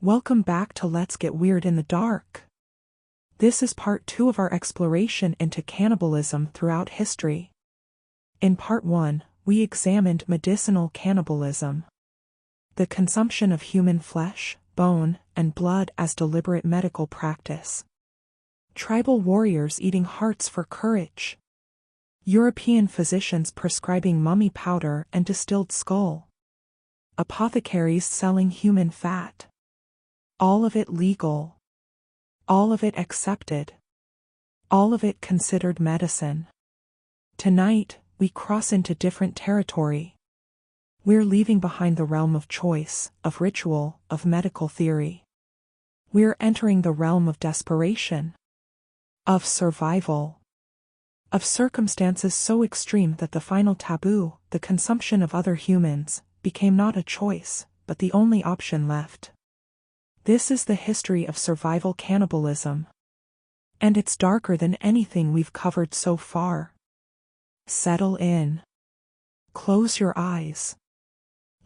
Welcome back to Let's Get Weird in the Dark. This is part 2 of our exploration into cannibalism throughout history. In part 1, we examined medicinal cannibalism, the consumption of human flesh, bone, and blood as deliberate medical practice. Tribal warriors eating hearts for courage. European physicians prescribing mummy powder and distilled skull. Apothecaries selling human fat. All of it legal. All of it accepted. All of it considered medicine. Tonight, we cross into different territory. We're leaving behind the realm of choice, of ritual, of medical theory. We're entering the realm of desperation, of survival, of circumstances so extreme that the final taboo, the consumption of other humans, became not a choice, but the only option left. This is the history of survival cannibalism. And it's darker than anything we've covered so far. Settle in. Close your eyes.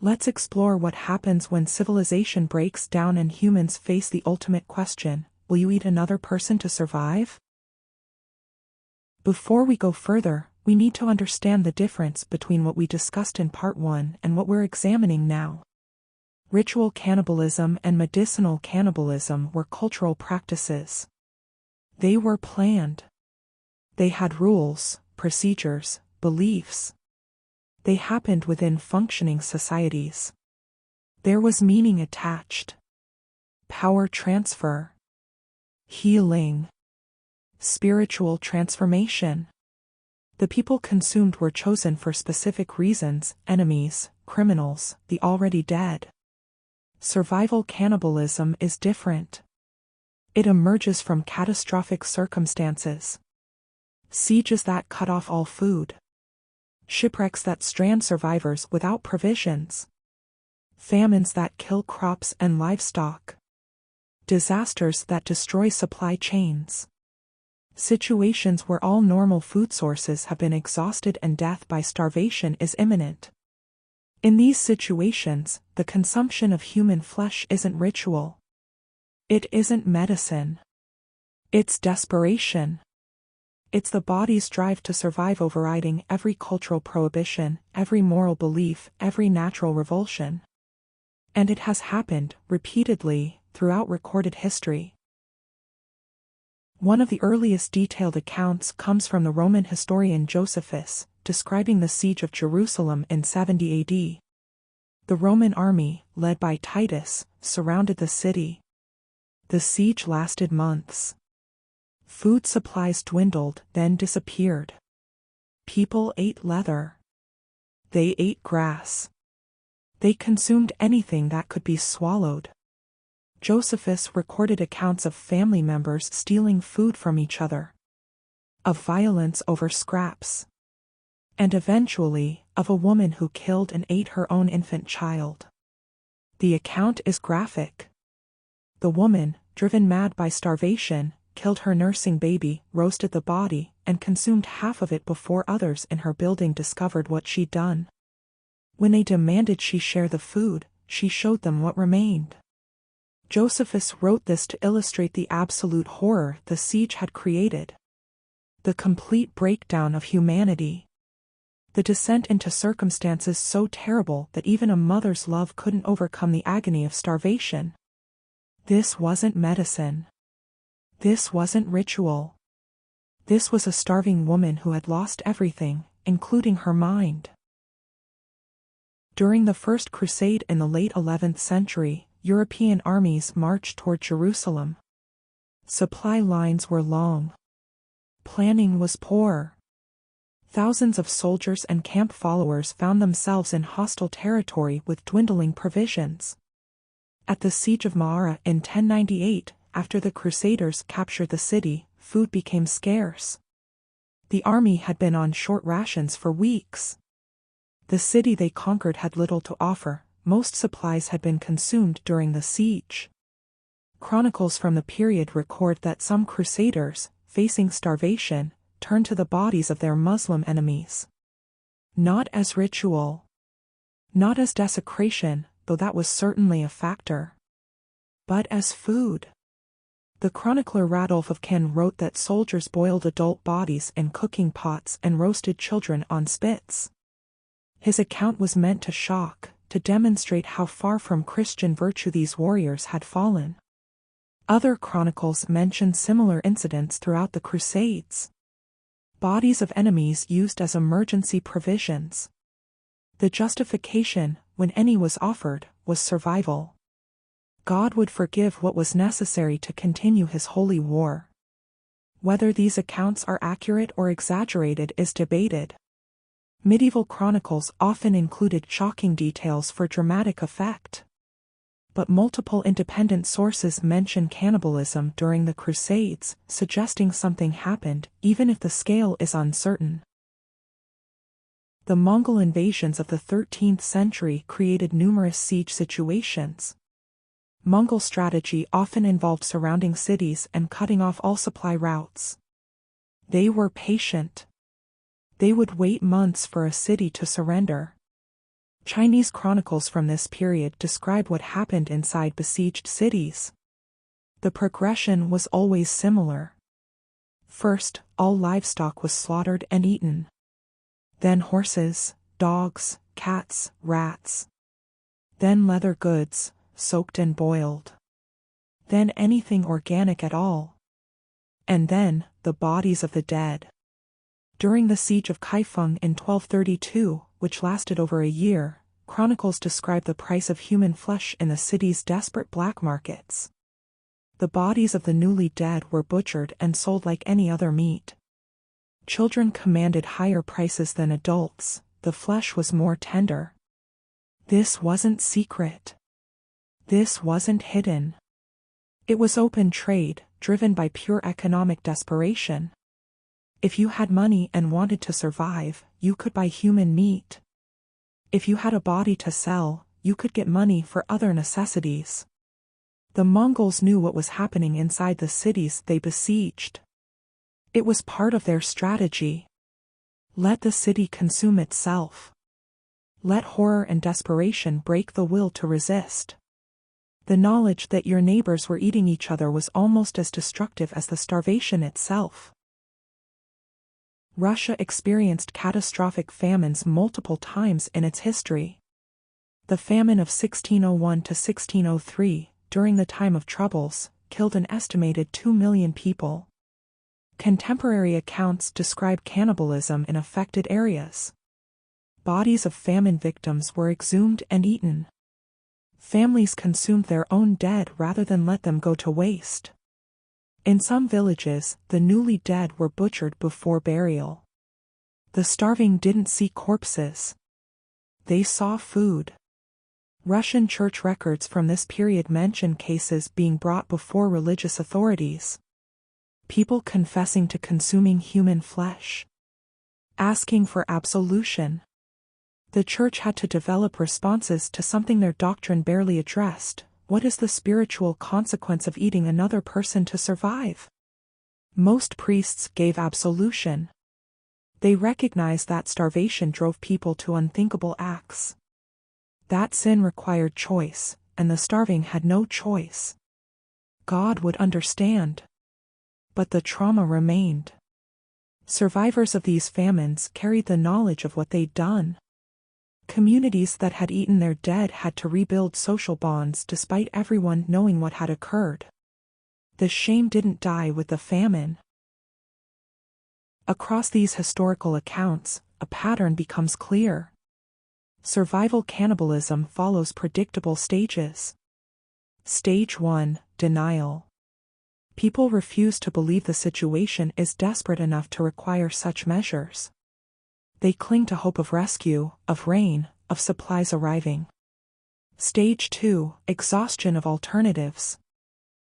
Let's explore what happens when civilization breaks down and humans face the ultimate question: will you eat another person to survive? Before we go further, we need to understand the difference between what we discussed in part 1 and what we're examining now. Ritual cannibalism and medicinal cannibalism were cultural practices. They were planned. They had rules, procedures, beliefs. They happened within functioning societies. There was meaning attached. Power transfer. Healing. Spiritual transformation. The people consumed were chosen for specific reasons: enemies, criminals, the already dead. Survival cannibalism is different. It emerges from catastrophic circumstances. Sieges that cut off all food. Shipwrecks that strand survivors without provisions. Famines that kill crops and livestock. Disasters that destroy supply chains. Situations where all normal food sources have been exhausted and death by starvation is imminent. In these situations, the consumption of human flesh isn't ritual. It isn't medicine. It's desperation. It's the body's drive to survive overriding every cultural prohibition, every moral belief, every natural revulsion. And it has happened, repeatedly, throughout recorded history. One of the earliest detailed accounts comes from the Roman historian Josephus, describing the siege of Jerusalem in 70 AD. The Roman army, led by Titus, surrounded the city. The siege lasted months. Food supplies dwindled, then disappeared. People ate leather. They ate grass. They consumed anything that could be swallowed. Josephus recorded accounts of family members stealing food from each other, of violence over scraps, and eventually, of a woman who killed and ate her own infant child. The account is graphic. The woman, driven mad by starvation, killed her nursing baby, roasted the body, and consumed half of it before others in her building discovered what she'd done. When they demanded she share the food, she showed them what remained. Josephus wrote this to illustrate the absolute horror the siege had created. The complete breakdown of humanity. The descent into circumstances so terrible that even a mother's love couldn't overcome the agony of starvation. This wasn't medicine. This wasn't ritual. This was a starving woman who had lost everything, including her mind. During the First Crusade in the late 11th century, European armies marched toward Jerusalem. Supply lines were long. Planning was poor. Thousands of soldiers and camp followers found themselves in hostile territory with dwindling provisions. At the siege of Mara in 1098, after the Crusaders captured the city, food became scarce. The army had been on short rations for weeks. The city they conquered had little to offer. Most supplies had been consumed during the siege. Chronicles from the period record that some crusaders, facing starvation, turned to the bodies of their Muslim enemies. Not as ritual. Not as desecration, though that was certainly a factor. but as food. The chronicler Radolf of Caen wrote that soldiers boiled adult bodies in cooking pots and roasted children on spits. His account was meant to shock, to demonstrate how far from Christian virtue these warriors had fallen. Other chronicles mention similar incidents throughout the Crusades. Bodies of enemies used as emergency provisions. The justification, when any was offered, was survival. God would forgive what was necessary to continue his holy war. Whether these accounts are accurate or exaggerated is debated. Medieval chronicles often included shocking details for dramatic effect. But multiple independent sources mention cannibalism during the Crusades, suggesting something happened, even if the scale is uncertain. The Mongol invasions of the 13th century created numerous siege situations. Mongol strategy often involved surrounding cities and cutting off all supply routes. They were patient. They would wait months for a city to surrender. Chinese chronicles from this period describe what happened inside besieged cities. The progression was always similar. First, all livestock was slaughtered and eaten. Then horses, dogs, cats, rats. Then leather goods, soaked and boiled. Then anything organic at all. And then, the bodies of the dead. During the siege of Kaifeng in 1232, which lasted over a year, chronicles describe the price of human flesh in the city's desperate black markets. The bodies of the newly dead were butchered and sold like any other meat. Children commanded higher prices than adults, the flesh was more tender. This wasn't secret. This wasn't hidden. It was open trade, driven by pure economic desperation. If you had money and wanted to survive, you could buy human meat. If you had a body to sell, you could get money for other necessities. The Mongols knew what was happening inside the cities they besieged. It was part of their strategy. Let the city consume itself. Let horror and desperation break the will to resist. The knowledge that your neighbors were eating each other was almost as destructive as the starvation itself. Russia experienced catastrophic famines multiple times in its history. The famine of 1601 to 1603, during the time of troubles, killed an estimated 2 million people. Contemporary accounts describe cannibalism in affected areas. Bodies of famine victims were exhumed and eaten. Families consumed their own dead rather than let them go to waste. In some villages, the newly dead were butchered before burial. The starving didn't see corpses. They saw food. Russian church records from this period mention cases being brought before religious authorities. People confessing to consuming human flesh. Asking for absolution. The church had to develop responses to something their doctrine barely addressed. What is the spiritual consequence of eating another person to survive? Most priests gave absolution. They recognized that starvation drove people to unthinkable acts. That sin required choice, and the starving had no choice. God would understand. But the trauma remained. Survivors of these famines carried the knowledge of what they'd done. Communities that had eaten their dead had to rebuild social bonds despite everyone knowing what had occurred. The shame didn't die with the famine. Across these historical accounts, a pattern becomes clear. Survival cannibalism follows predictable stages. Stage 1: Denial. People refuse to believe the situation is desperate enough to require such measures. They cling to hope of rescue, of rain, of supplies arriving. Stage 2: Exhaustion of alternatives.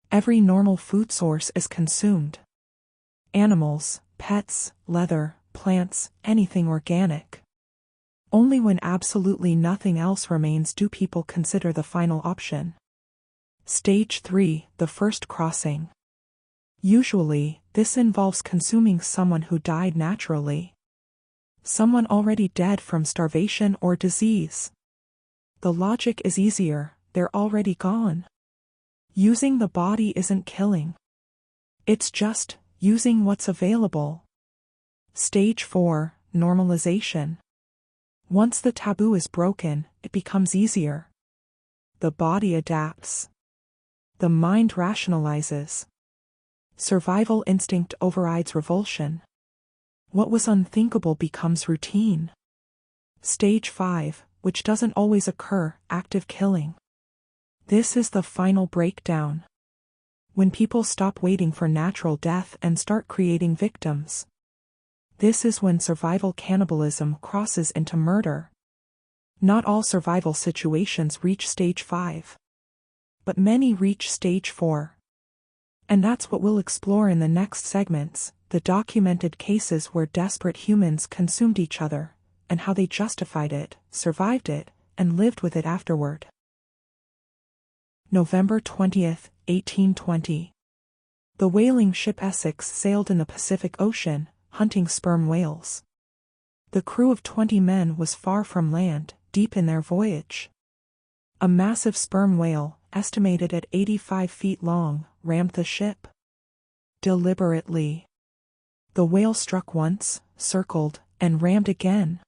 Every normal food source is consumed. Animals, pets, leather, plants, anything organic. Only when absolutely nothing else remains do people consider the final option. Stage 3: The first crossing. Usually, this involves consuming someone who died naturally. Someone already dead from starvation or disease. The logic is easier, they're already gone. Using the body isn't killing. It's just using what's available. Stage 4, normalization. Once the taboo is broken, it becomes easier. The body adapts. The mind rationalizes. Survival instinct overrides revulsion. What was unthinkable becomes routine. Stage 5, which doesn't always occur, active killing. This is the final breakdown. When people stop waiting for natural death and start creating victims. This is when survival cannibalism crosses into murder. Not all survival situations reach stage 5. But many reach stage 4. And that's what we'll explore in the next segments, the documented cases where desperate humans consumed each other, and how they justified it, survived it, and lived with it afterward. November 20th, 1820. The whaling ship Essex sailed in the Pacific Ocean, hunting sperm whales. The crew of 20 men was far from land, deep in their voyage. A massive sperm whale, estimated at 85 feet long, rammed the ship. Deliberately. The whale struck once, circled, and rammed again.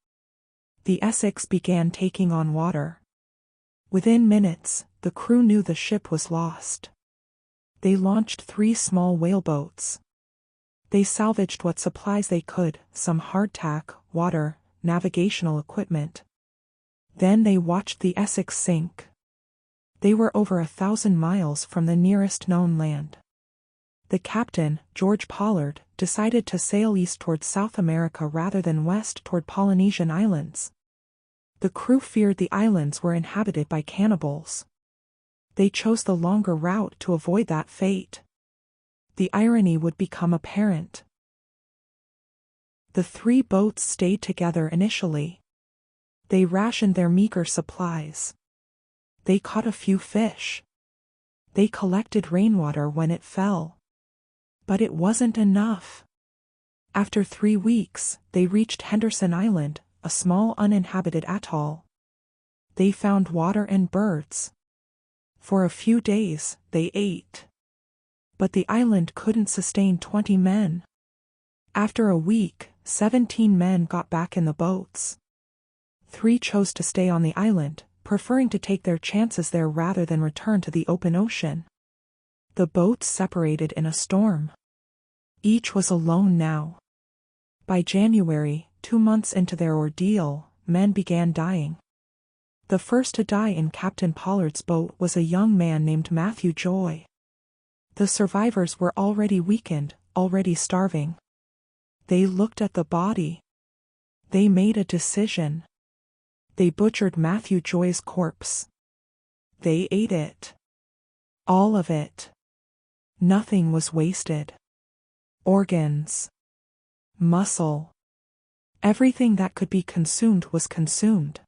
The Essex began taking on water. Within minutes, the crew knew the ship was lost. They launched 3 small whaleboats. They salvaged what supplies they could, some hardtack, water, navigational equipment. Then they watched the Essex sink. They were over 1,000 miles from the nearest known land. The captain, George Pollard, decided to sail east toward South America rather than west toward Polynesian islands. The crew feared the islands were inhabited by cannibals. They chose the longer route to avoid that fate. The irony would become apparent. The 3 boats stayed together initially. They rationed their meager supplies. They caught a few fish. They collected rainwater when it fell. But it wasn't enough. After 3 weeks, they reached Henderson Island, a small uninhabited atoll. They found water and birds. For a few days, they ate. But the island couldn't sustain 20 men. After a week, 17 men got back in the boats. 3 chose to stay on the island, preferring to take their chances there rather than return to the open ocean. The boats separated in a storm. Each was alone now. By January, 2 months into their ordeal, men began dying. The first to die in Captain Pollard's boat was a young man named Matthew Joy. The survivors were already weakened, already starving. They looked at the body. They made a decision. They butchered Matthew Joy's corpse. They ate it. All of it. Nothing was wasted. Organs. Muscle. Everything that could be consumed was consumed.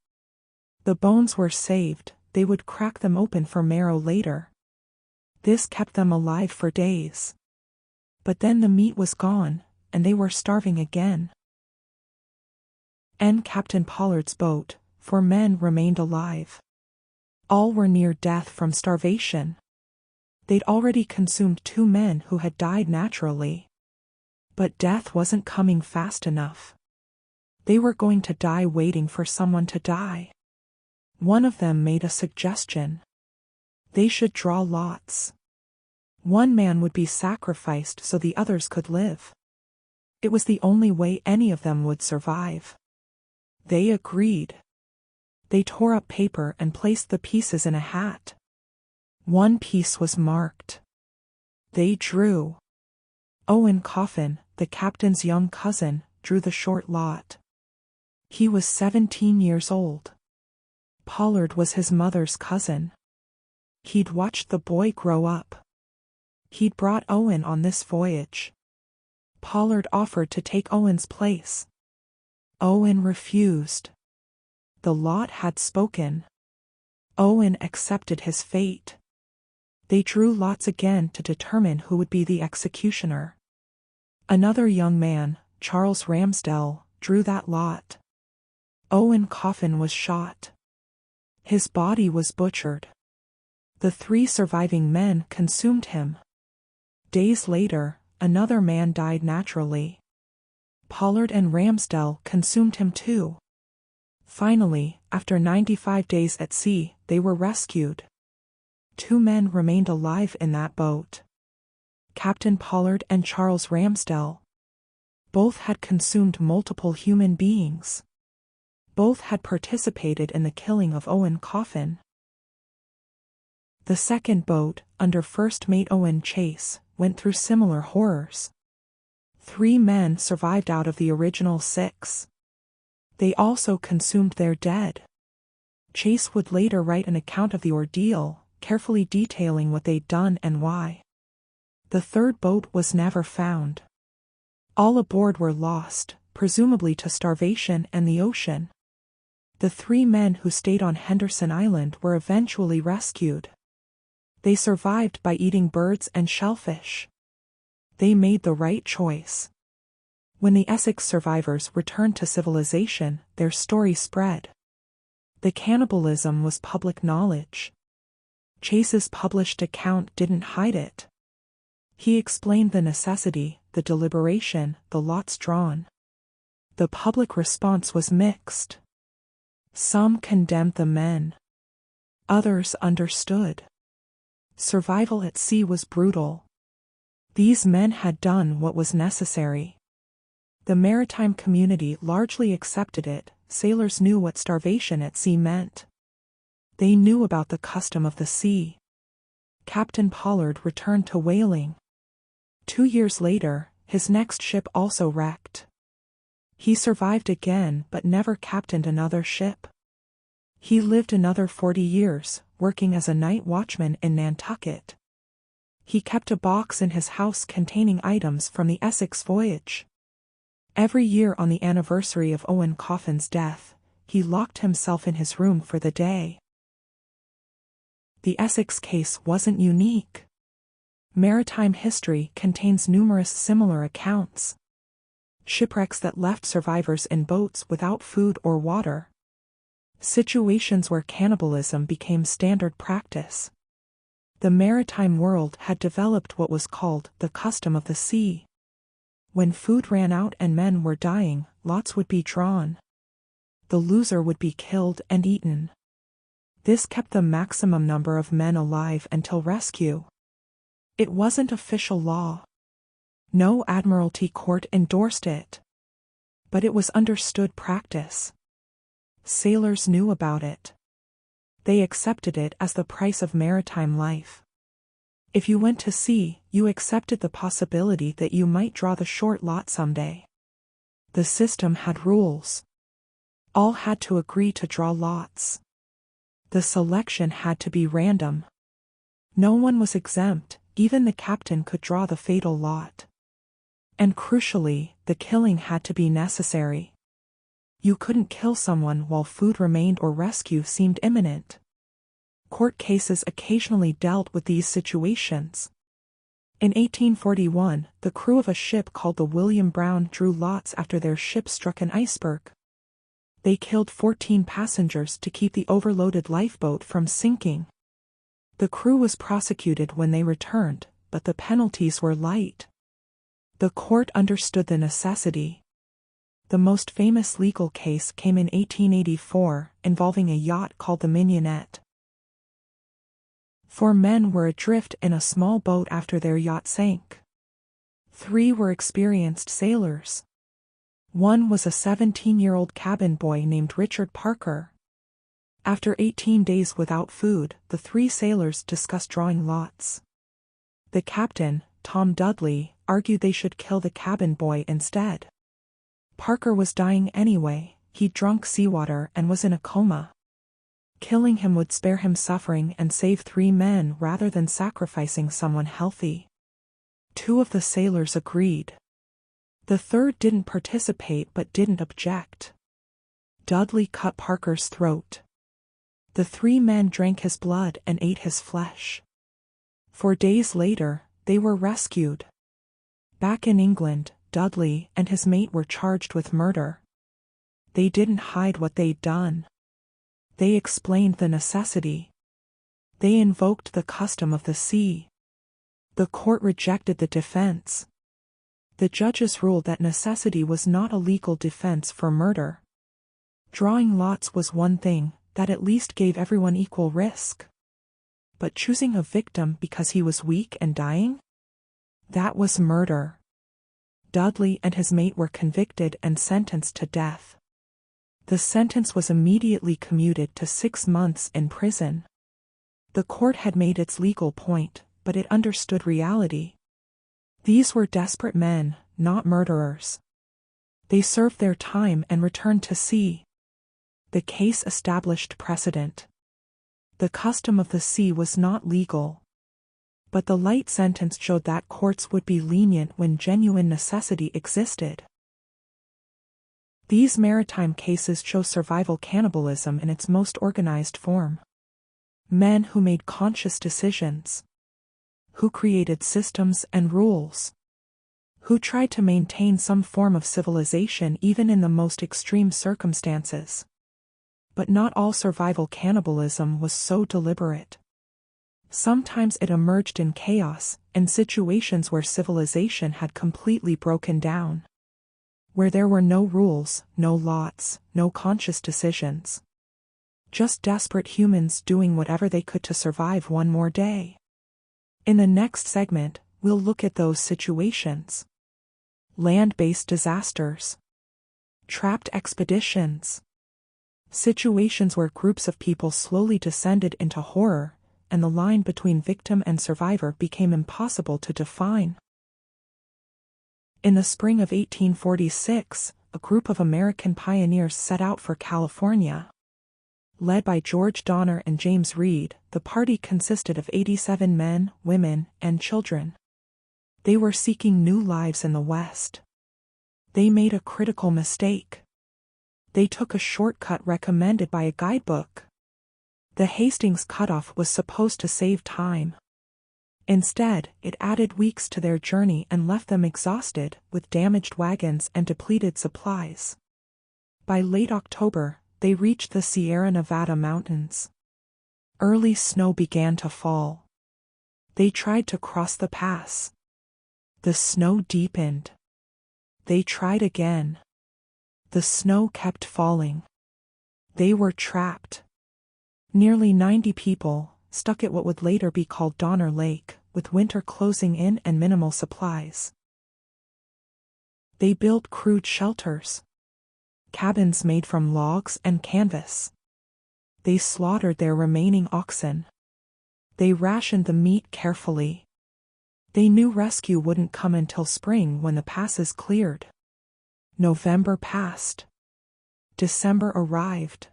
The bones were saved, they would crack them open for marrow later. This kept them alive for days. But then the meat was gone, and they were starving again. And Captain Pollard's boat, 4 men remained alive. All were near death from starvation. They'd already consumed 2 men who had died naturally. But death wasn't coming fast enough. They were going to die waiting for someone to die. One of them made a suggestion. They should draw lots. 1 man would be sacrificed so the others could live. It was the only way any of them would survive. They agreed. They tore up paper and placed the pieces in a hat. 1 piece was marked. They drew. Owen Coffin, the captain's young cousin, drew the short lot. He was 17 years old. Pollard was his mother's cousin. He'd watched the boy grow up. He'd brought Owen on this voyage. Pollard offered to take Owen's place. Owen refused. The lot had spoken. Owen accepted his fate. They drew lots again to determine who would be the executioner. Another young man, Charles Ramsdell, drew that lot. Owen Coffin was shot. His body was butchered. The 3 surviving men consumed him. Days later, another man died naturally. Pollard and Ramsdell consumed him too. Finally, after 95 days at sea, they were rescued. 2 men remained alive in that boat. Captain Pollard and Charles Ramsdell. Both had consumed multiple human beings. Both had participated in the killing of Owen Coffin. The second boat, under First Mate Owen Chase, went through similar horrors. 3 men survived out of the original 6. They also consumed their dead. Chase would later write an account of the ordeal, carefully detailing what they'd done and why. The third boat was never found. All aboard were lost, presumably to starvation and the ocean. The 3 men who stayed on Henderson Island were eventually rescued. They survived by eating birds and shellfish. They made the right choice. When the Essex survivors returned to civilization, their story spread. The cannibalism was public knowledge. Chase's published account didn't hide it. He explained the necessity, the deliberation, the lots drawn. The public response was mixed. Some condemned the men. Others understood. Survival at sea was brutal. These men had done what was necessary. The maritime community largely accepted it. Sailors knew what starvation at sea meant. They knew about the custom of the sea. Captain Pollard returned to whaling. 2 years later, his next ship also wrecked. He survived again but never captained another ship. He lived another 40 years, working as a night watchman in Nantucket. He kept a box in his house containing items from the Essex voyage. Every year on the anniversary of Owen Coffin's death, he locked himself in his room for the day. The Essex case wasn't unique. Maritime history contains numerous similar accounts. Shipwrecks that left survivors in boats without food or water. Situations where cannibalism became standard practice. The maritime world had developed what was called the custom of the sea. When food ran out and men were dying, lots would be drawn. The loser would be killed and eaten. This kept the maximum number of men alive until rescue. It wasn't official law. No Admiralty court endorsed it. But it was understood practice. Sailors knew about it. They accepted it as the price of maritime life. If you went to sea, you accepted the possibility that you might draw the short lot someday. The system had rules. All had to agree to draw lots. The selection had to be random. No one was exempt, even the captain could draw the fatal lot. And crucially, the killing had to be necessary. You couldn't kill someone while food remained or rescue seemed imminent. Court cases occasionally dealt with these situations. In 1841, the crew of a ship called the William Brown drew lots after their ship struck an iceberg. They killed 14 passengers to keep the overloaded lifeboat from sinking. The crew was prosecuted when they returned, but the penalties were light. The court understood the necessity. The most famous legal case came in 1884, involving a yacht called the Mignonette. 4 men were adrift in a small boat after their yacht sank. 3 were experienced sailors. 1 was a 17-year-old cabin boy named Richard Parker. After 18 days without food, the 3 sailors discussed drawing lots. The captain, Tom Dudley, argued they should kill the cabin boy instead. Parker was dying anyway. He'd drunk seawater and was in a coma. Killing him would spare him suffering and save 3 men rather than sacrificing someone healthy. 2 of the sailors agreed. The third didn't participate but didn't object. Dudley cut Parker's throat. The 3 men drank his blood and ate his flesh. 4 days later, they were rescued. Back in England, Dudley and his mate were charged with murder. They didn't hide what they'd done. They explained the necessity. They invoked the custom of the sea. The court rejected the defense. The judges ruled that necessity was not a legal defense for murder. Drawing lots was one thing, that at least gave everyone equal risk. But choosing a victim because he was weak and dying? That was murder. Dudley and his mate were convicted and sentenced to death. The sentence was immediately commuted to 6 months in prison. The court had made its legal point, but it understood reality. These were desperate men, not murderers. They served their time and returned to sea. The case established precedent. The custom of the sea was not legal. But the light sentence showed that courts would be lenient when genuine necessity existed. These maritime cases show survival cannibalism in its most organized form. Men who made conscious decisions. Who created systems and rules. Who tried to maintain some form of civilization even in the most extreme circumstances. But not all survival cannibalism was so deliberate. Sometimes it emerged in chaos, in situations where civilization had completely broken down. Where there were no rules, no lots, no conscious decisions. Just desperate humans doing whatever they could to survive one more day. In the next segment, we'll look at those situations. Land-based disasters. Trapped expeditions. Situations where groups of people slowly descended into horror, and the line between victim and survivor became impossible to define. In the spring of 1846, a group of American pioneers set out for California. Led by George Donner and James Reed, the party consisted of 87 men, women, and children. They were seeking new lives in the West. They made a critical mistake. They took a shortcut recommended by a guidebook. The Hastings cutoff was supposed to save time. Instead, it added weeks to their journey and left them exhausted, with damaged wagons and depleted supplies. By late October, they reached the Sierra Nevada mountains. Early snow began to fall. They tried to cross the pass. The snow deepened. They tried again. The snow kept falling. They were trapped. Nearly 90 people, stuck at what would later be called Donner Lake, with winter closing in and minimal supplies. They built crude shelters. Cabins made from logs and canvas. They slaughtered their remaining oxen. They rationed the meat carefully. They knew rescue wouldn't come until spring when the passes cleared. November passed. December arrived.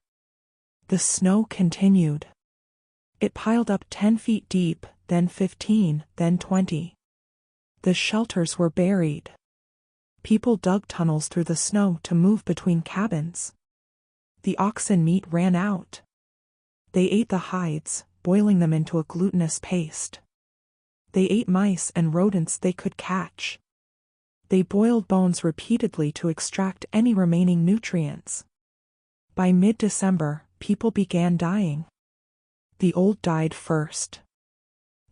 The snow continued. It piled up 10 feet deep, then 15, then 20. The shelters were buried. People dug tunnels through the snow to move between cabins. The oxen meat ran out. They ate the hides, boiling them into a glutinous paste. They ate mice and rodents they could catch. They boiled bones repeatedly to extract any remaining nutrients. By mid-December, people began dying. The old died first.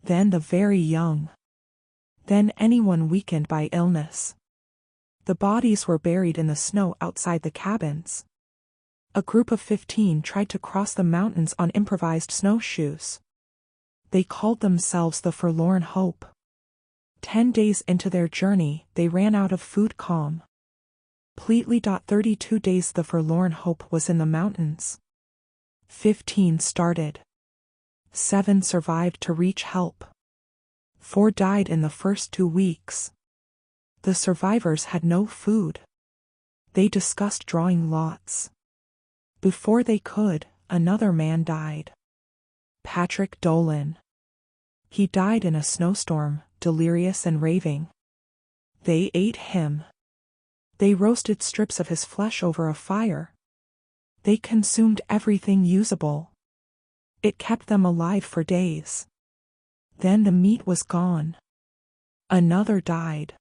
Then the very young. Then anyone weakened by illness. The bodies were buried in the snow outside the cabins. A group of 15 tried to cross the mountains on improvised snowshoes. They called themselves the Forlorn Hope. 10 days into their journey, they ran out of food. Completely. 32 days the Forlorn Hope was in the mountains. 15 started. 7 survived to reach help. 4 died in the first 2 weeks. The survivors had no food. They discussed drawing lots. Before they could, another man died. Patrick Dolan. He died in a snowstorm, delirious and raving. They ate him. They roasted strips of his flesh over a fire. They consumed everything usable. It kept them alive for days. Then the meat was gone. Another died.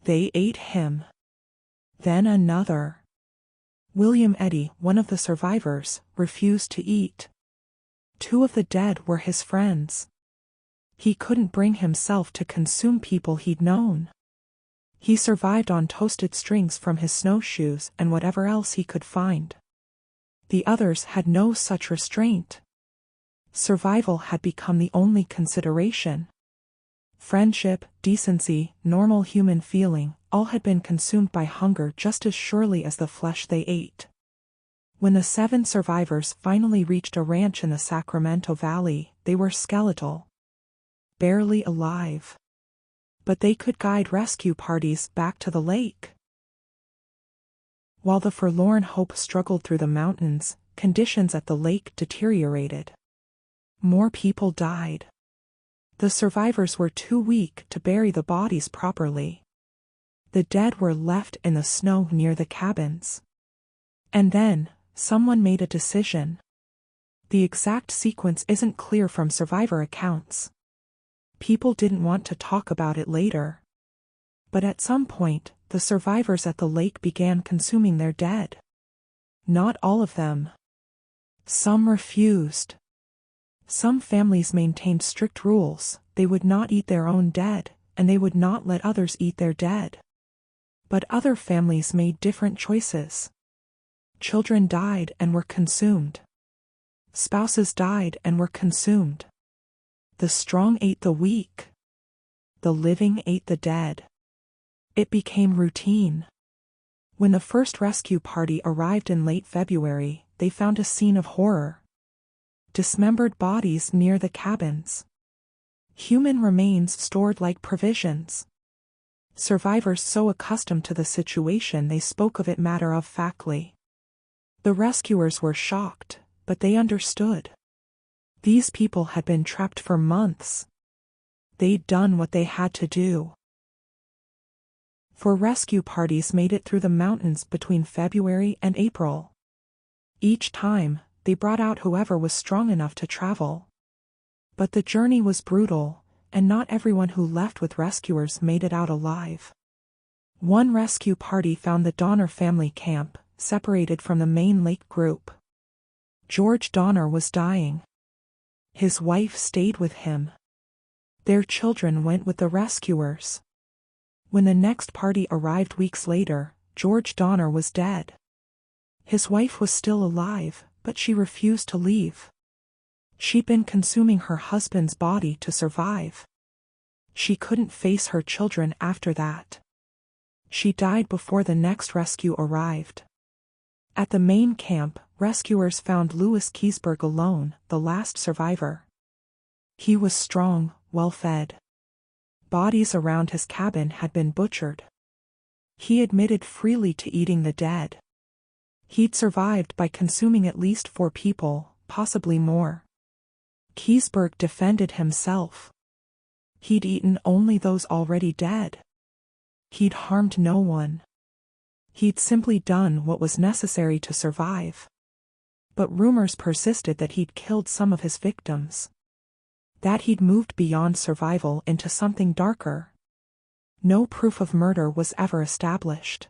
They ate him. Then another. William Eddy, one of the survivors, refused to eat. 2 of the dead were his friends. He couldn't bring himself to consume people he'd known. He survived on toasted strings from his snowshoes and whatever else he could find. The others had no such restraint. Survival had become the only consideration. Friendship, decency, normal human feeling, all had been consumed by hunger just as surely as the flesh they ate. When the 7 survivors finally reached a ranch in the Sacramento Valley, they were skeletal. Barely alive. But they could guide rescue parties back to the lake. While the forlorn hope struggled through the mountains, conditions at the lake deteriorated. More people died. The survivors were too weak to bury the bodies properly. The dead were left in the snow near the cabins. And then, someone made a decision. The exact sequence isn't clear from survivor accounts. People didn't want to talk about it later. But at some point, the survivors at the lake began consuming their dead. Not all of them. Some refused. Some families maintained strict rules. They would not eat their own dead, and they would not let others eat their dead. But other families made different choices. Children died and were consumed. Spouses died and were consumed. The strong ate the weak. The living ate the dead. It became routine. When the first rescue party arrived in late February, they found a scene of horror. Dismembered bodies near the cabins. Human remains stored like provisions. Survivors so accustomed to the situation they spoke of it matter-of-factly. The rescuers were shocked, but they understood. These people had been trapped for months. They'd done what they had to do. 4 rescue parties made it through the mountains between February and April. Each time, they brought out whoever was strong enough to travel. But the journey was brutal, and not everyone who left with rescuers made it out alive. One rescue party found the Donner family camp, separated from the main lake group. George Donner was dying. His wife stayed with him. Their children went with the rescuers. When the next party arrived weeks later, George Donner was dead. His wife was still alive, but she refused to leave. She'd been consuming her husband's body to survive. She couldn't face her children after that. She died before the next rescue arrived. At the main camp, rescuers found Louis Keseberg alone, the last survivor. He was strong, well-fed. Bodies around his cabin had been butchered. He admitted freely to eating the dead. He'd survived by consuming at least 4 people, possibly more. Keseberg defended himself. He'd eaten only those already dead. He'd harmed no one. He'd simply done what was necessary to survive. But rumors persisted that he'd killed some of his victims. That he'd moved beyond survival into something darker. No proof of murder was ever established.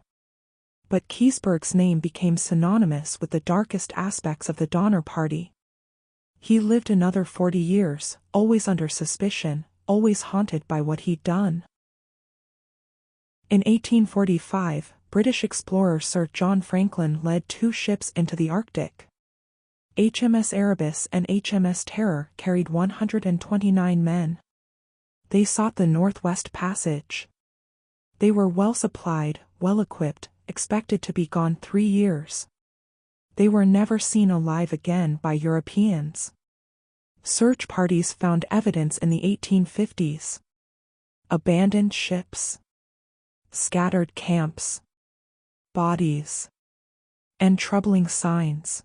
But Keseberg's name became synonymous with the darkest aspects of the Donner Party. He lived another 40 years, always under suspicion, always haunted by what he'd done. In 1845, British explorer Sir John Franklin led 2 ships into the Arctic. HMS Erebus and HMS Terror carried 129 men. They sought the Northwest Passage. They were well supplied, well equipped, expected to be gone 3 years. They were never seen alive again by Europeans. Search parties found evidence in the 1850s. Abandoned ships. Scattered camps. Bodies. And troubling signs.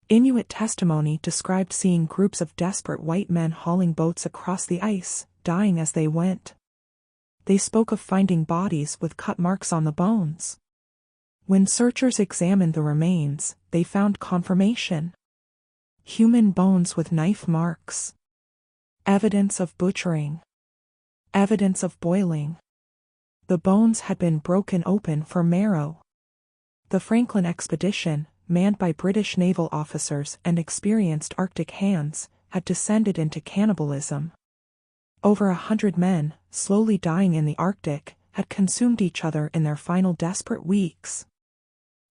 Inuit testimony described seeing groups of desperate white men hauling boats across the ice, dying as they went. They spoke of finding bodies with cut marks on the bones. When searchers examined the remains, they found confirmation. Human bones with knife marks. Evidence of butchering. Evidence of boiling. The bones had been broken open for marrow. The Franklin expedition, manned by British naval officers and experienced Arctic hands, had descended into cannibalism. Over 100 men, slowly dying in the Arctic, had consumed each other in their final desperate weeks.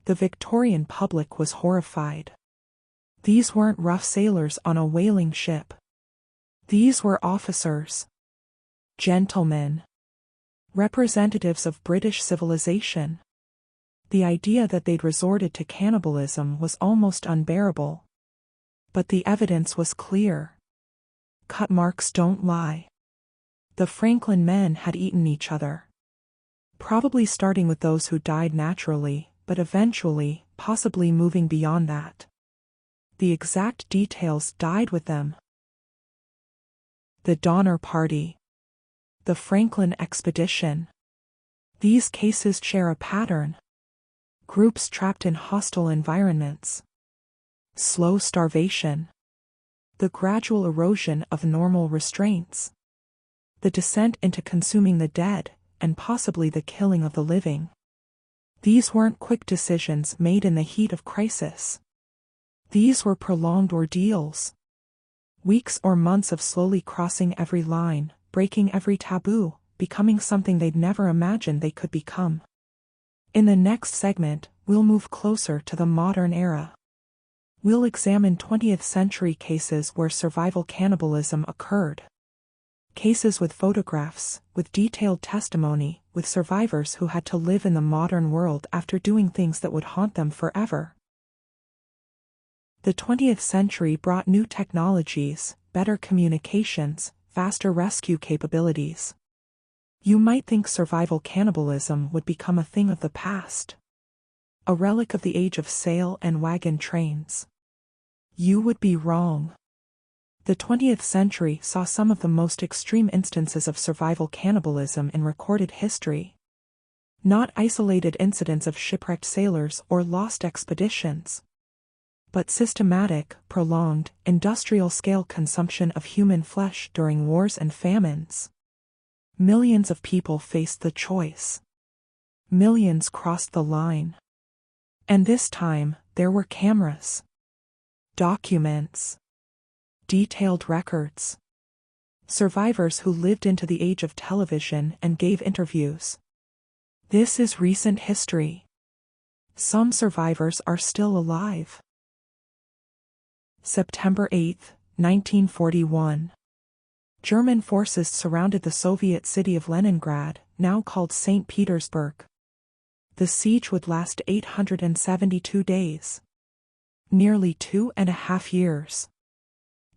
The Victorian public was horrified. These weren't rough sailors on a whaling ship. These were officers, gentlemen, representatives of British civilization. The idea that they'd resorted to cannibalism was almost unbearable. But the evidence was clear. Cut marks don't lie. The Franklin men had eaten each other. Probably starting with those who died naturally, but eventually, possibly moving beyond that. The exact details died with them. The Donner Party. The Franklin Expedition. These cases share a pattern. Groups trapped in hostile environments. Slow starvation. The gradual erosion of normal restraints. The descent into consuming the dead, and possibly the killing of the living. These weren't quick decisions made in the heat of crisis. These were prolonged ordeals. Weeks or months of slowly crossing every line, breaking every taboo, becoming something they'd never imagined they could become. In the next segment, we'll move closer to the modern era. We'll examine 20th century cases where survival cannibalism occurred. Cases with photographs, with detailed testimony, with survivors who had to live in the modern world after doing things that would haunt them forever. The 20th century brought new technologies, better communications, faster rescue capabilities. You might think survival cannibalism would become a thing of the past. A relic of the age of sail and wagon trains. You would be wrong. The 20th century saw some of the most extreme instances of survival cannibalism in recorded history. Not isolated incidents of shipwrecked sailors or lost expeditions, but systematic, prolonged, industrial-scale consumption of human flesh during wars and famines. Millions of people faced the choice. Millions crossed the line. And this time, there were cameras, documents, detailed records. Survivors who lived into the age of television and gave interviews. This is recent history. Some survivors are still alive. September 8, 1941. German forces surrounded the Soviet city of Leningrad, now called St. Petersburg. The siege would last 872 days. Nearly 2.5 years.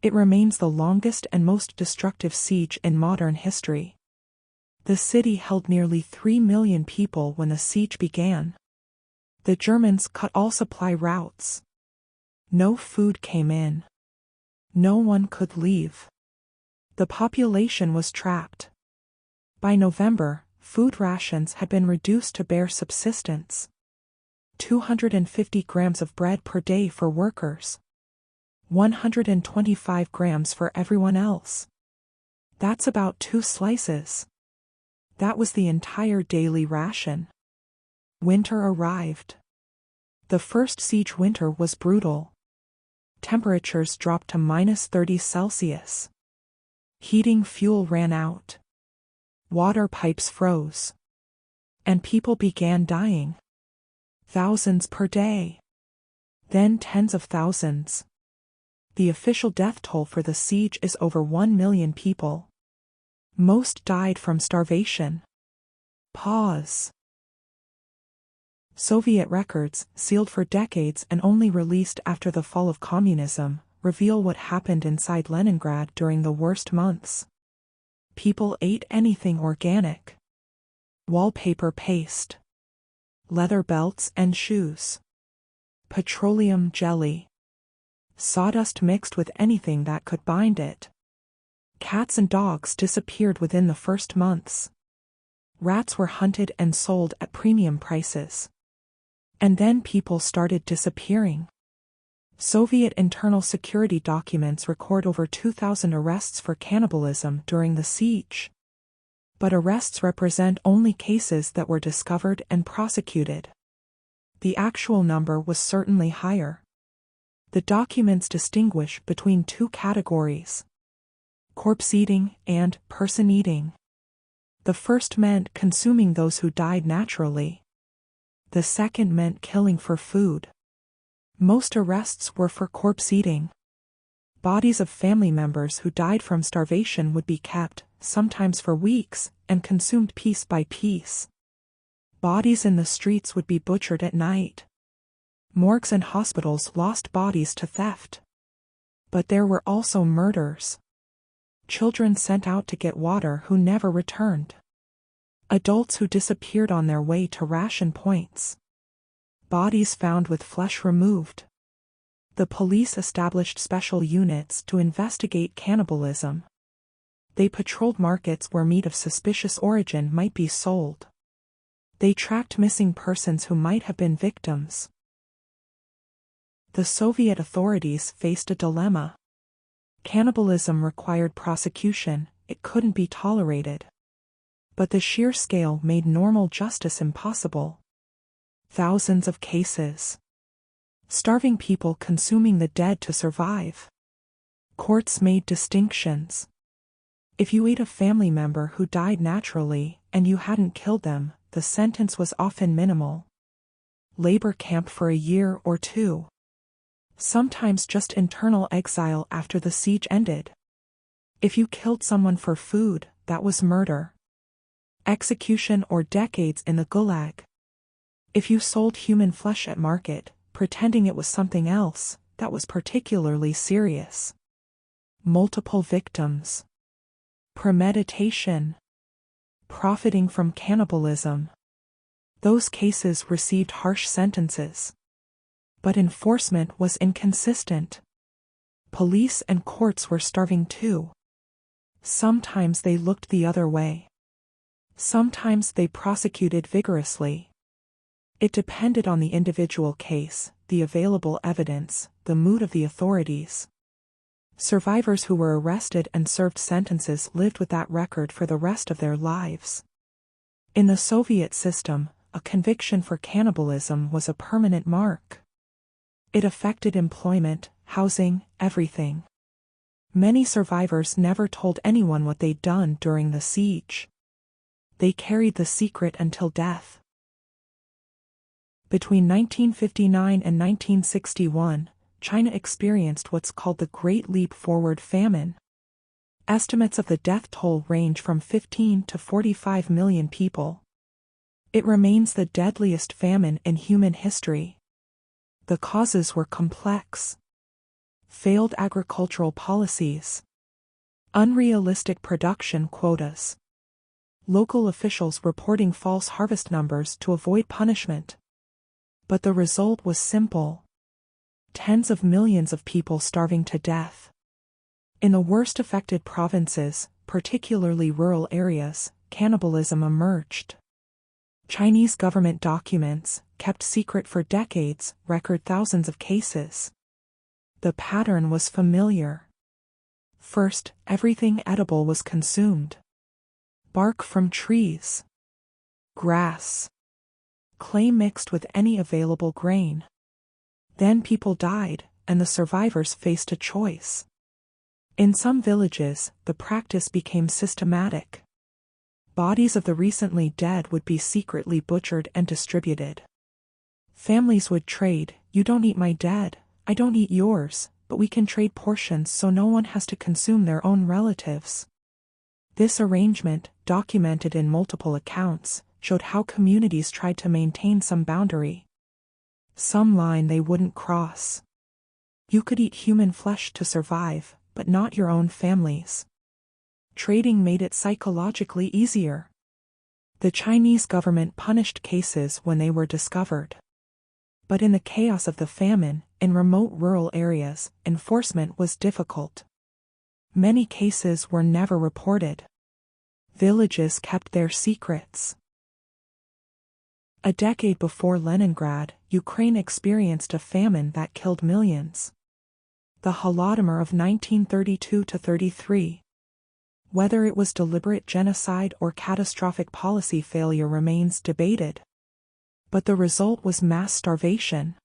It remains the longest and most destructive siege in modern history. The city held nearly 3 million people when the siege began. The Germans cut all supply routes. No food came in. No one could leave. The population was trapped. By November, food rations had been reduced to bare subsistence. 250 grams of bread per day for workers. 125 grams for everyone else. That's about 2 slices. That was the entire daily ration. Winter arrived. The first siege winter was brutal. Temperatures dropped to -30 Celsius. Heating fuel ran out. Water pipes froze. And people began dying. Thousands per day. Then tens of thousands. The official death toll for the siege is over 1 million people. Most died from starvation. Pause. Soviet records, sealed for decades and only released after the fall of communism, reveal what happened inside Leningrad during the worst months. People ate anything organic. Wallpaper paste. Leather belts and shoes. Petroleum jelly. Sawdust mixed with anything that could bind it. Cats and dogs disappeared within the first months. Rats were hunted and sold at premium prices. And then people started disappearing. Soviet internal security documents record over 2,000 arrests for cannibalism during the siege. But arrests represent only cases that were discovered and prosecuted. the actual number was certainly higher. The documents distinguish between two categories: corpse-eating and person-eating. The first meant consuming those who died naturally. The second meant killing for food. Most arrests were for corpse-eating. Bodies of family members who died from starvation would be kept, sometimes for weeks, and consumed piece by piece. Bodies in the streets would be butchered at night. Morgues and hospitals lost bodies to theft. But there were also murders. Children sent out to get water who never returned. Adults who disappeared on their way to ration points. Bodies found with flesh removed. The police established special units to investigate cannibalism. They patrolled markets where meat of suspicious origin might be sold. They tracked missing persons who might have been victims. The Soviet authorities faced a dilemma. Cannibalism required prosecution, it couldn't be tolerated. But the sheer scale made normal justice impossible. Thousands of cases. Starving people consuming the dead to survive. Courts made distinctions. If you ate a family member who died naturally, and you hadn't killed them, the sentence was often minimal. Labor camp for a year or two. Sometimes just internal exile after the siege ended. If you killed someone for food, that was murder. Execution or decades in the gulag. If you sold human flesh at market, pretending it was something else, that was particularly serious. Multiple victims. Premeditation. Profiting from cannibalism. Those cases received harsh sentences. But enforcement was inconsistent. Police and courts were starving too. Sometimes they looked the other way. Sometimes they prosecuted vigorously. It depended on the individual case, the available evidence, the mood of the authorities. Survivors who were arrested and served sentences lived with that record for the rest of their lives. In the Soviet system, a conviction for cannibalism was a permanent mark. It affected employment, housing, everything. Many survivors never told anyone what they'd done during the siege. They carried the secret until death. Between 1959 and 1961, China experienced what's called the Great Leap Forward famine. Estimates of the death toll range from 15 to 45 million people. It remains the deadliest famine in human history. The causes were complex. Failed agricultural policies. Unrealistic production quotas. Local officials reporting false harvest numbers to avoid punishment. But the result was simple. Tens of millions of people starving to death. In the worst affected provinces, particularly rural areas, cannibalism emerged. Chinese government documents, kept secret for decades, record thousands of cases. The pattern was familiar. First, everything edible was consumed. Bark from trees. Grass. Clay mixed with any available grain. Then people died, and the survivors faced a choice. In some villages, the practice became systematic. Bodies of the recently dead would be secretly butchered and distributed. Families would trade, "You don't eat my dead, I don't eat yours, but we can trade portions so no one has to consume their own relatives." This arrangement, documented in multiple accounts, showed how communities tried to maintain some boundary. Some line they wouldn't cross. You could eat human flesh to survive, but not your own families. Trading made it psychologically easier. The Chinese government punished cases when they were discovered. But in the chaos of the famine, in remote rural areas, enforcement was difficult. Many cases were never reported. Villages kept their secrets. A decade before Leningrad, Ukraine experienced a famine that killed millions. The Holodomor of 1932–33. Whether it was deliberate genocide or catastrophic policy failure remains debated. But the result was mass starvation.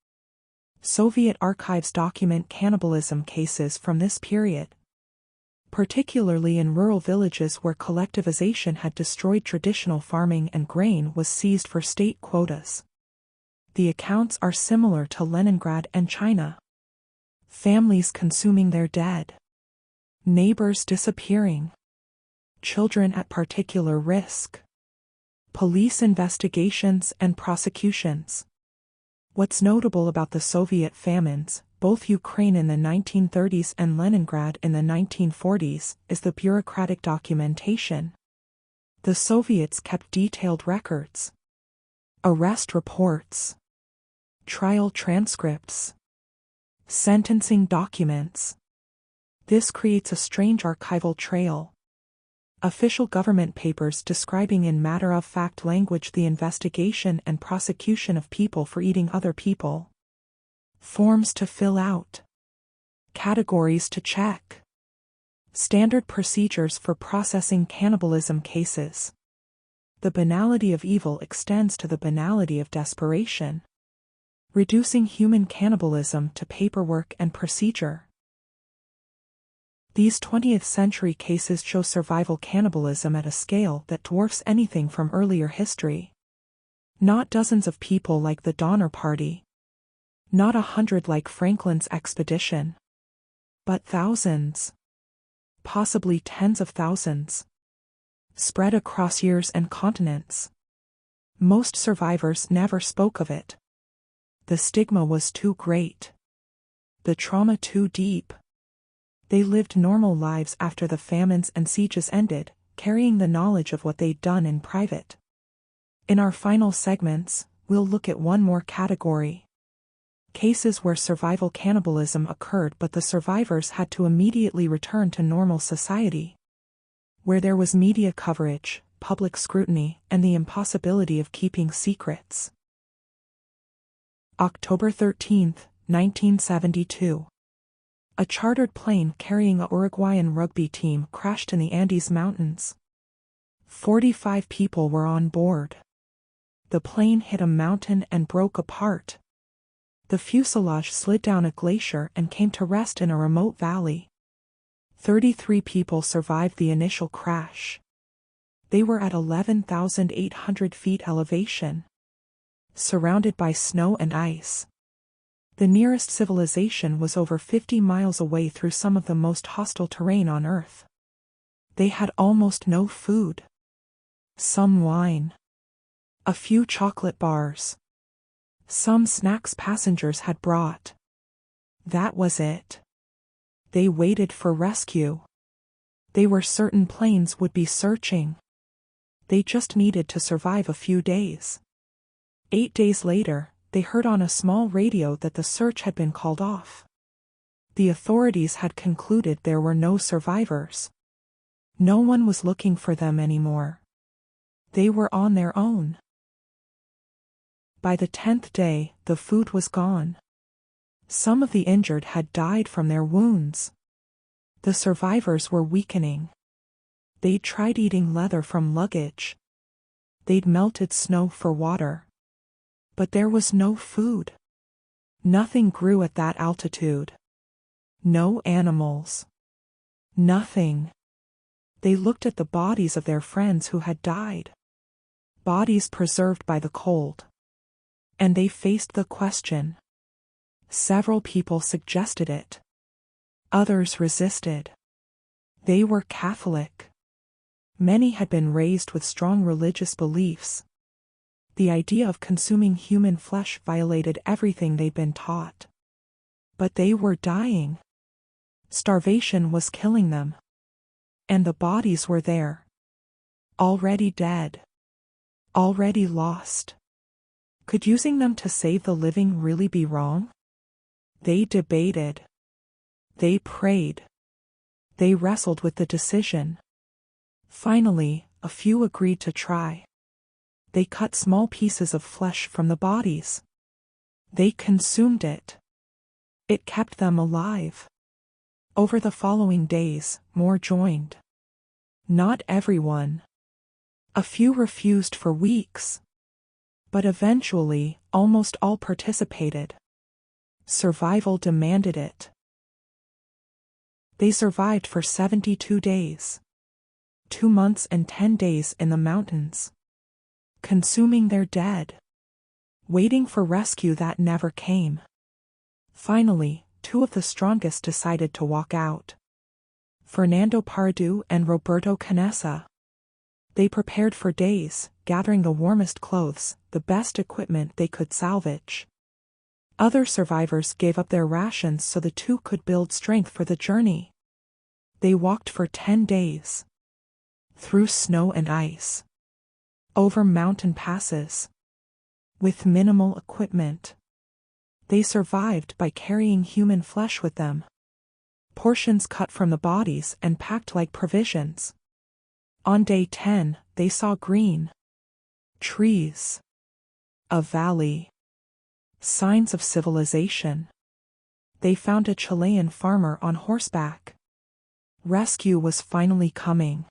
Soviet archives document cannibalism cases from this period, particularly in rural villages where collectivization had destroyed traditional farming and grain was seized for state quotas. The accounts are similar to Leningrad and China. Families consuming their dead. Neighbors disappearing. Children at particular risk. Police investigations and prosecutions. What's notable about the Soviet famines, both Ukraine in the 1930s and Leningrad in the 1940s, is the bureaucratic documentation. The Soviets kept detailed records. Arrest reports. Trial transcripts. Sentencing documents. This creates a strange archival trail. Official government papers describing in matter-of-fact language the investigation and prosecution of people for eating other people. Forms to fill out. Categories to check. Standard procedures for processing cannibalism cases. The banality of evil extends to the banality of desperation. Reducing human cannibalism to paperwork and procedure. These 20th century cases show survival cannibalism at a scale that dwarfs anything from earlier history. Not dozens of people like the Donner Party. Not 100 like Franklin's expedition. But thousands. Possibly tens of thousands. Spread across years and continents. Most survivors never spoke of it. The stigma was too great. The trauma too deep. They lived normal lives after the famines and sieges ended, carrying the knowledge of what they'd done in private. In our final segments, we'll look at one more category. Cases where survival cannibalism occurred but the survivors had to immediately return to normal society. Where there was media coverage, public scrutiny, and the impossibility of keeping secrets. October 13, 1972. A chartered plane carrying a Uruguayan rugby team crashed in the Andes Mountains. 45 people were on board. The plane hit a mountain and broke apart. The fuselage slid down a glacier and came to rest in a remote valley. 33 people survived the initial crash. They were at 11,800 feet elevation, surrounded by snow and ice. The nearest civilization was over 50 miles away through some of the most hostile terrain on Earth. They had almost no food. Some wine. A few chocolate bars. Some snacks passengers had brought. That was it. They waited for rescue. They were certain planes would be searching. They just needed to survive a few days. 8 days later, they heard on a small radio that the search had been called off. The authorities had concluded there were no survivors. No one was looking for them anymore. They were on their own. By the 10th day, the food was gone. Some of the injured had died from their wounds. The survivors were weakening. They'd tried eating leather from luggage. They'd melted snow for water. But there was no food. Nothing grew at that altitude. No animals. Nothing. They looked at the bodies of their friends who had died. Bodies preserved by the cold. And they faced the question. Several people suggested it. Others resisted. They were Catholic. Many had been raised with strong religious beliefs. The idea of consuming human flesh violated everything they'd been taught. But they were dying. Starvation was killing them. And the bodies were there. Already dead. Already lost. Could using them to save the living really be wrong? They debated. They prayed. They wrestled with the decision. Finally, a few agreed to try. They cut small pieces of flesh from the bodies. They consumed it. It kept them alive. Over the following days, more joined. Not everyone. A few refused for weeks. But eventually, almost all participated. Survival demanded it. They survived for 72 days. 2 months and 10 days in the mountains. Consuming their dead. Waiting for rescue that never came. Finally, 2 of the strongest decided to walk out. Fernando Pardo and Roberto Canessa. They prepared for days, gathering the warmest clothes, the best equipment they could salvage. Other survivors gave up their rations so the 2 could build strength for the journey. They walked for 10 days. Through snow and ice. Over mountain passes. With minimal equipment. They survived by carrying human flesh with them. Portions cut from the bodies and packed like provisions. On day 10, they saw green. Trees. A valley. Signs of civilization. They found a Chilean farmer on horseback. Rescue was finally coming.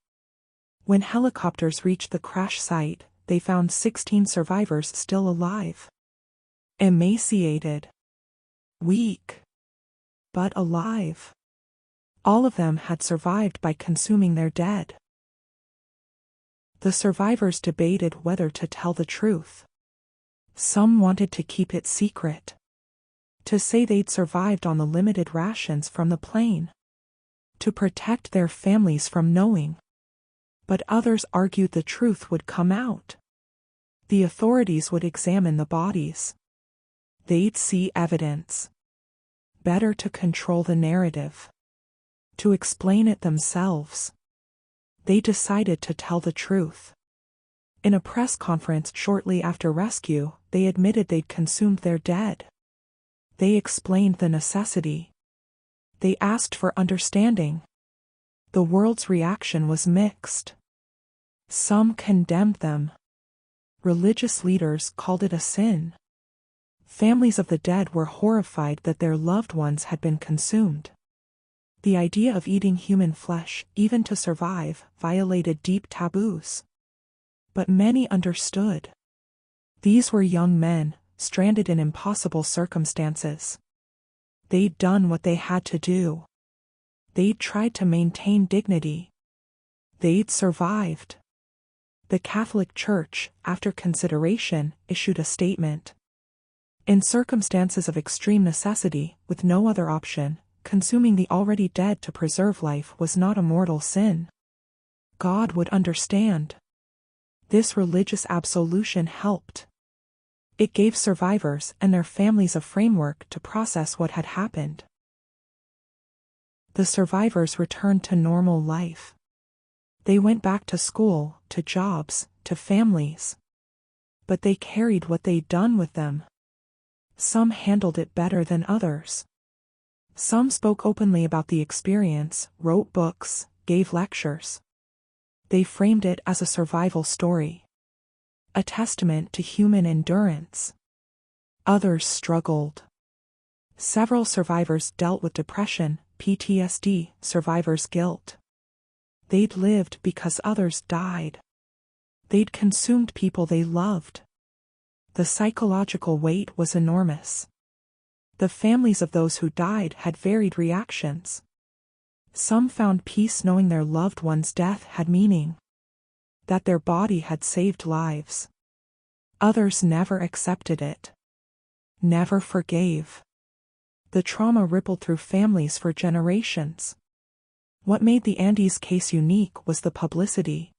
When helicopters reached the crash site, they found 16 survivors still alive. Emaciated. Weak. But alive. All of them had survived by consuming their dead. The survivors debated whether to tell the truth. Some wanted to keep it secret. To say they'd survived on the limited rations from the plane. To protect their families from knowing. But others argued the truth would come out. The authorities would examine the bodies. They'd see evidence. Better to control the narrative. To explain it themselves. They decided to tell the truth. In a press conference shortly after rescue, they admitted they'd consumed their dead. They explained the necessity. They asked for understanding. The world's reaction was mixed. Some condemned them. Religious leaders called it a sin. Families of the dead were horrified that their loved ones had been consumed. The idea of eating human flesh, even to survive, violated deep taboos. But many understood. These were young men, stranded in impossible circumstances. They'd done what they had to do. They'd tried to maintain dignity. They'd survived. The Catholic Church, after consideration, issued a statement. In circumstances of extreme necessity, with no other option, consuming the already dead to preserve life was not a mortal sin. God would understand. This religious absolution helped. It gave survivors and their families a framework to process what had happened. The survivors returned to normal life. They went back to school, to jobs, to families. But they carried what they'd done with them. Some handled it better than others. Some spoke openly about the experience, wrote books, gave lectures. They framed it as a survival story. A testament to human endurance. Others struggled. Several survivors dealt with depression, PTSD, survivor's guilt. They'd lived because others died. They'd consumed people they loved. The psychological weight was enormous. The families of those who died had varied reactions. Some found peace knowing their loved one's death had meaning. That their body had saved lives. Others never accepted it. Never forgave. The trauma rippled through families for generations. What made the Andes case unique was the publicity.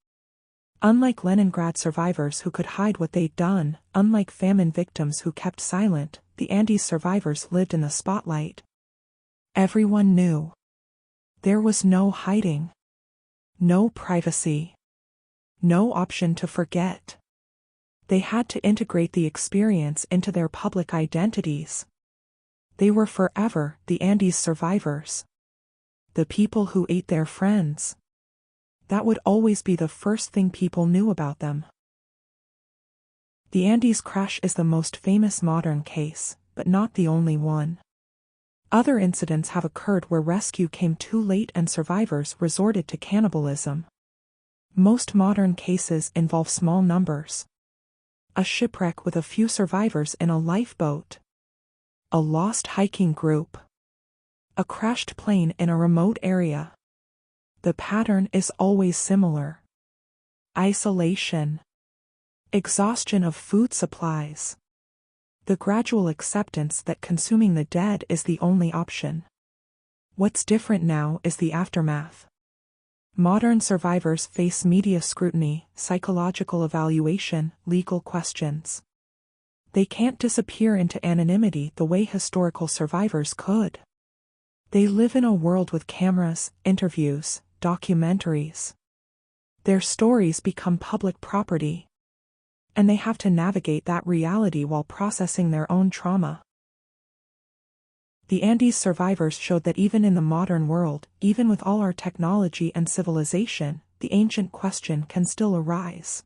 Unlike Leningrad survivors who could hide what they'd done, unlike famine victims who kept silent, the Andes survivors lived in the spotlight. Everyone knew. There was no hiding. No privacy. No option to forget. They had to integrate the experience into their public identities. They were forever the Andes survivors. The people who ate their friends. That would always be the first thing people knew about them. The Andes crash is the most famous modern case, but not the only one. Other incidents have occurred where rescue came too late and survivors resorted to cannibalism. Most modern cases involve small numbers. A shipwreck with a few survivors in a lifeboat. A lost hiking group. A crashed plane in a remote area. The pattern is always similar. Isolation. Exhaustion of food supplies. The gradual acceptance that consuming the dead is the only option. What's different now is the aftermath. Modern survivors face media scrutiny, psychological evaluation, legal questions. They can't disappear into anonymity the way historical survivors could. They live in a world with cameras, interviews, documentaries. Their stories become public property. And they have to navigate that reality while processing their own trauma. The Andes survivors showed that even in the modern world, even with all our technology and civilization, the ancient question can still arise.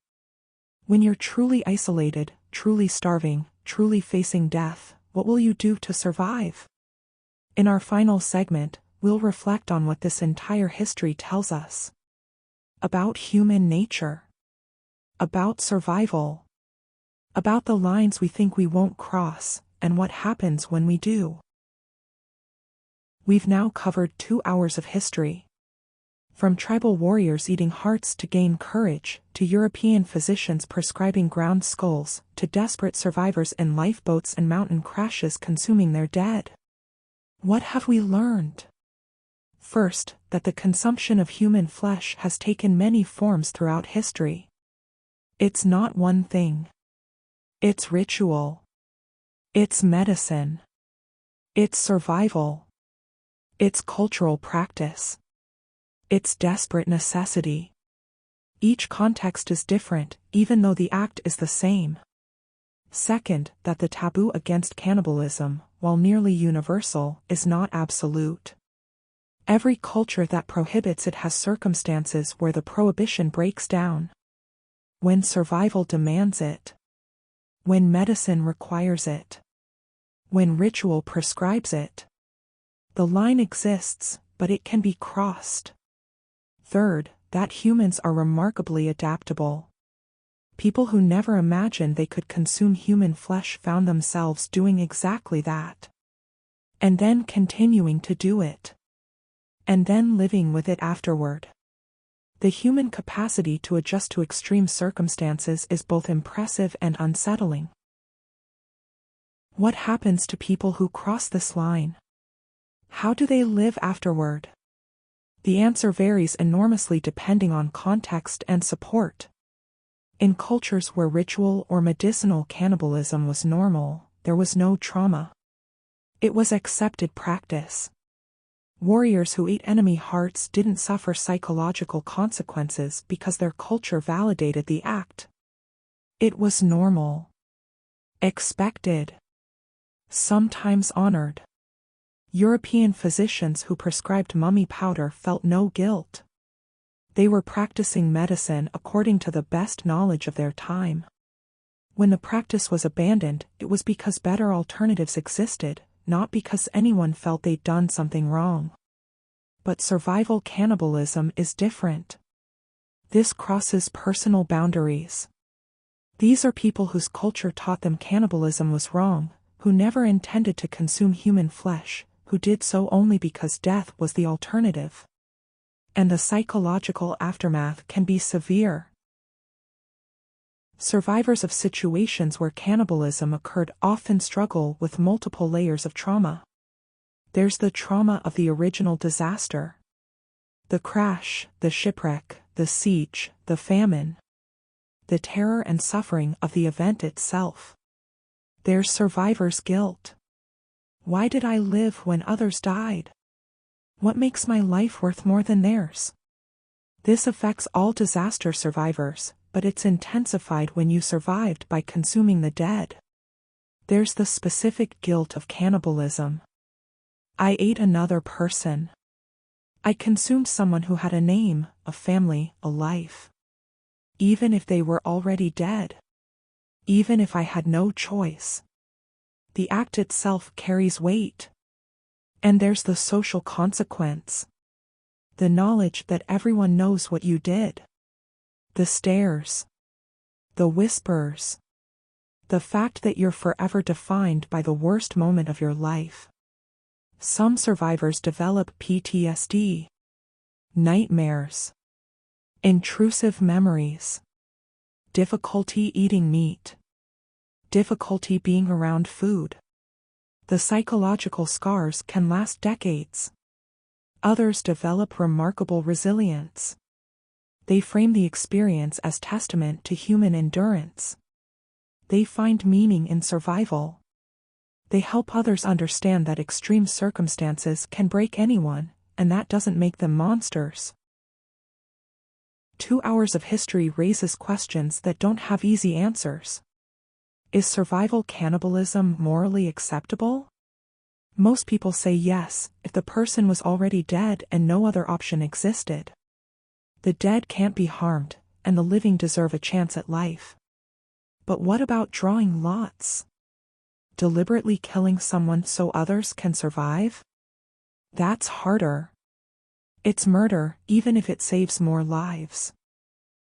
When you're truly isolated, truly starving, truly facing death, what will you do to survive? In our final segment, we'll reflect on what this entire history tells us. About human nature. About survival. About the lines we think we won't cross, and what happens when we do. We've now covered 2 hours of history. From tribal warriors eating hearts to gain courage, to European physicians prescribing ground skulls, to desperate survivors in lifeboats and mountain crashes consuming their dead. What have we learned? First, that the consumption of human flesh has taken many forms throughout history. It's not one thing. It's ritual. It's medicine. It's survival. It's cultural practice. It's desperate necessity. Each context is different, even though the act is the same. Second, that the taboo against cannibalism, while nearly universal, is not absolute. Every culture that prohibits it has circumstances where the prohibition breaks down. When survival demands it. When medicine requires it. When ritual prescribes it. The line exists, but it can be crossed. Third, that humans are remarkably adaptable. People who never imagined they could consume human flesh found themselves doing exactly that. And then continuing to do it. And then living with it afterward. The human capacity to adjust to extreme circumstances is both impressive and unsettling. What happens to people who cross this line? How do they live afterward? The answer varies enormously depending on context and support. In cultures where ritual or medicinal cannibalism was normal, there was no trauma. It was accepted practice. Warriors who ate enemy hearts didn't suffer psychological consequences because their culture validated the act. It was normal. Expected. Sometimes honored. European physicians who prescribed mummy powder felt no guilt. They were practicing medicine according to the best knowledge of their time. When the practice was abandoned, it was because better alternatives existed, not because anyone felt they'd done something wrong. But survival cannibalism is different. This crosses personal boundaries. These are people whose culture taught them cannibalism was wrong, who never intended to consume human flesh, who did so only because death was the alternative. And the psychological aftermath can be severe. Survivors of situations where cannibalism occurred often struggle with multiple layers of trauma. There's the trauma of the original disaster. The crash, the shipwreck, the siege, the famine. The terror and suffering of the event itself. There's survivor's guilt. Why did I live when others died? What makes my life worth more than theirs? This affects all disaster survivors, but it's intensified when you survived by consuming the dead. There's the specific guilt of cannibalism. I ate another person. I consumed someone who had a name, a family, a life. Even if they were already dead. Even if I had no choice. The act itself carries weight. And there's the social consequence. The knowledge that everyone knows what you did. The stares. The whispers. The fact that you're forever defined by the worst moment of your life. Some survivors develop PTSD, nightmares, intrusive memories, difficulty eating meat, difficulty being around food. The psychological scars can last decades. Others develop remarkable resilience. They frame the experience as testament to human endurance. They find meaning in survival. They help others understand that extreme circumstances can break anyone, and that doesn't make them monsters. 2 hours of history raises questions that don't have easy answers. Is survival cannibalism morally acceptable? Most people say yes, if the person was already dead and no other option existed. The dead can't be harmed, and the living deserve a chance at life. But what about drawing lots? Deliberately killing someone so others can survive? That's harder. It's murder, even if it saves more lives.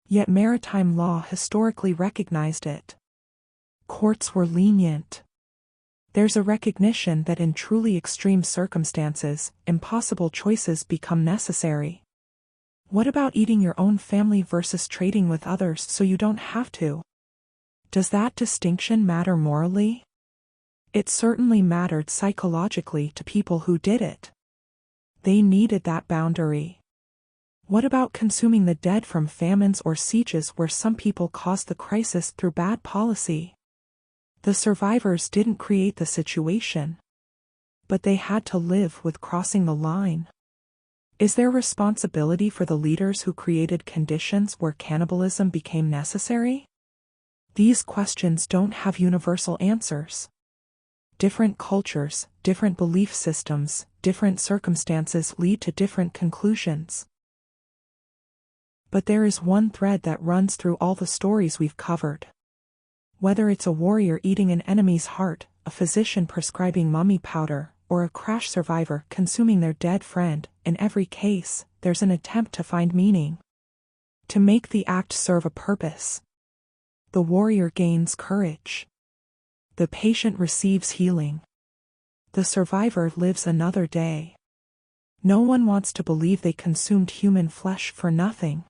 Yet maritime law historically recognized it. Courts were lenient. There's a recognition that in truly extreme circumstances, impossible choices become necessary. What about eating your own family versus trading with others so you don't have to? Does that distinction matter morally? It certainly mattered psychologically to people who did it. They needed that boundary. What about consuming the dead from famines or sieges where some people caused the crisis through bad policy? The survivors didn't create the situation. But they had to live with crossing the line. Is there responsibility for the leaders who created conditions where cannibalism became necessary? These questions don't have universal answers. Different cultures, different belief systems, different circumstances lead to different conclusions. But there is one thread that runs through all the stories we've covered. Whether it's a warrior eating an enemy's heart, a physician prescribing mummy powder, or a crash survivor consuming their dead friend, in every case, there's an attempt to find meaning. To make the act serve a purpose. The warrior gains courage. The patient receives healing. The survivor lives another day. No one wants to believe they consumed human flesh for nothing.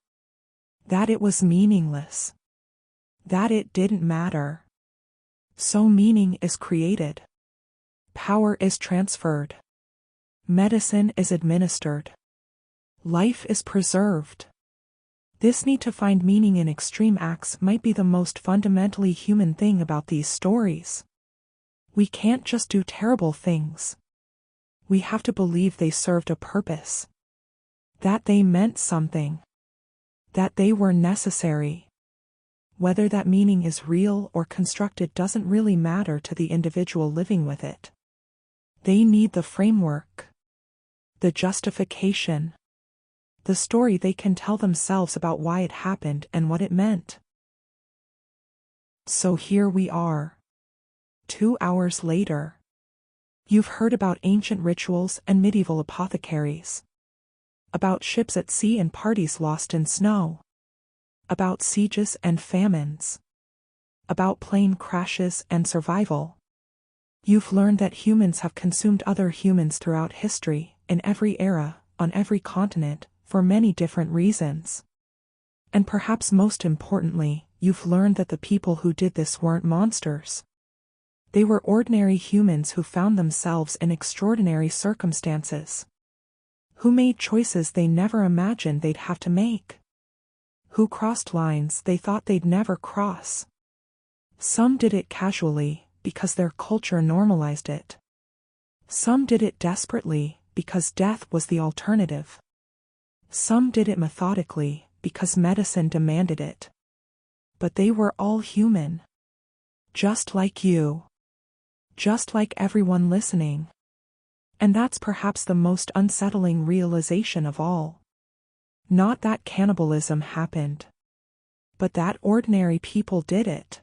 That it was meaningless. That it didn't matter. So meaning is created. Power is transferred. Medicine is administered. Life is preserved. This need to find meaning in extreme acts might be the most fundamentally human thing about these stories. We can't just do terrible things. We have to believe they served a purpose. That they meant something. That they were necessary. Whether that meaning is real or constructed doesn't really matter to the individual living with it. They need the framework. The justification. The story they can tell themselves about why it happened and what it meant. So here we are. 2 hours later. You've heard about ancient rituals and medieval apothecaries. About ships at sea and parties lost in snow. About sieges and famines. About plane crashes and survival. You've learned that humans have consumed other humans throughout history, in every era, on every continent, for many different reasons. And perhaps most importantly, you've learned that the people who did this weren't monsters. They were ordinary humans who found themselves in extraordinary circumstances. Who made choices they never imagined they'd have to make. Who crossed lines they thought they'd never cross. Some did it casually, because their culture normalized it. Some did it desperately, because death was the alternative. Some did it methodically, because medicine demanded it. But they were all human. Just like you. Just like everyone listening. And that's perhaps the most unsettling realization of all. Not that cannibalism happened. But that ordinary people did it.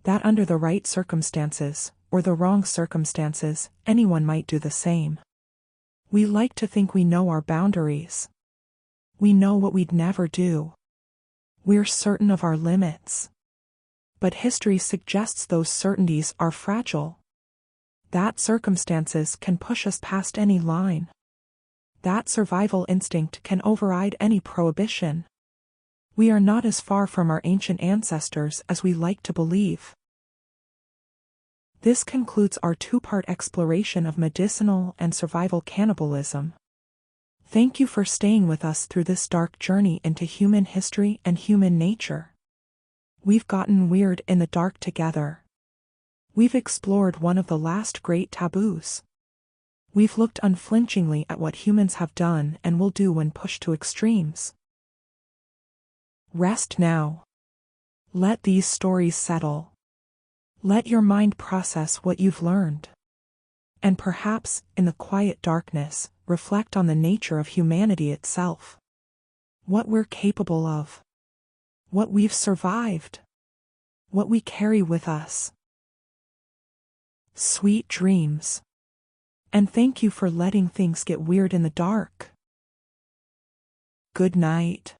That under the right circumstances, or the wrong circumstances, anyone might do the same. We like to think we know our boundaries. We know what we'd never do. We're certain of our limits. But history suggests those certainties are fragile. That circumstances can push us past any line. That survival instinct can override any prohibition. We are not as far from our ancient ancestors as we like to believe. This concludes our two-part exploration of medicinal and survival cannibalism. Thank you for staying with us through this dark journey into human history and human nature. We've gotten weird in the dark together. We've explored one of the last great taboos. We've looked unflinchingly at what humans have done and will do when pushed to extremes. Rest now. Let these stories settle. Let your mind process what you've learned. And perhaps, in the quiet darkness, reflect on the nature of humanity itself. What we're capable of. What we've survived. What we carry with us. Sweet dreams. And thank you for letting things get weird in the dark. Good night.